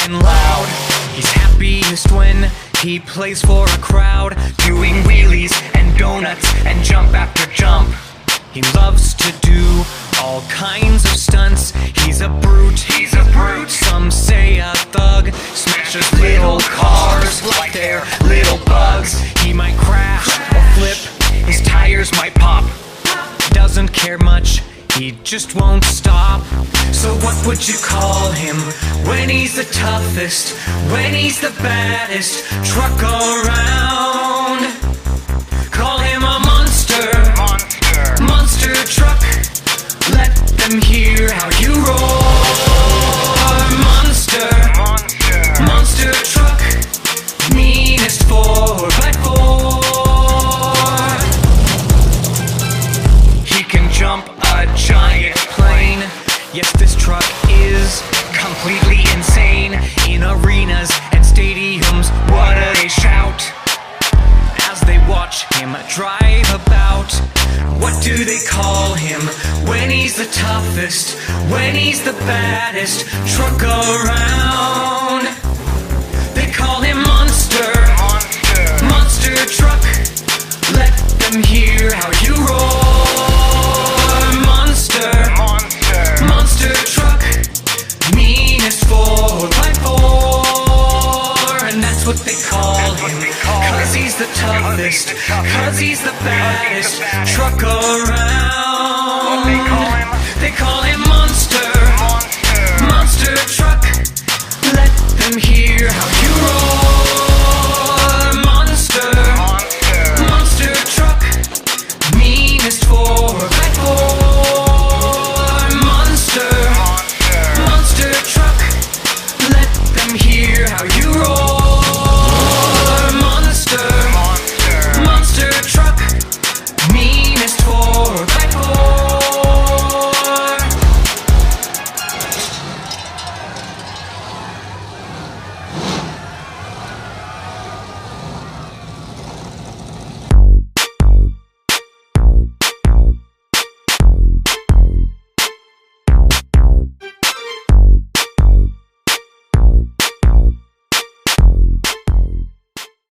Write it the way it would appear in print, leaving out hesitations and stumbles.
and loud. He's happiest when he plays for a crowd, doing wheelies and donuts and jump after jump. He loves to do all kinds of stunts. He's a brute, he's a brute. Some say a thug, smashes little cars like they're little bugs. He might crash or flip, his tires might pop. Doesn't care much, he just won't stop. So what would you call him when he's the toughest, when he's the baddest truck around? Call him a monster, monster truck. Let them hear how you roar. Monster, monster truck, meanest 4x4. He can jump a giant plane. Yes, this truck is completely insane. In arenas and stadiums, what do they shout as they watch him drive about? What do they call him when he's the toughest, when he's the baddest truck around? They call him Monster, monster truck. Let them hear how you roar. Monster, monster truck, meanest 4x4. And that's what they call him, cause he's the toughest, cause he's the baddest truck around. They call him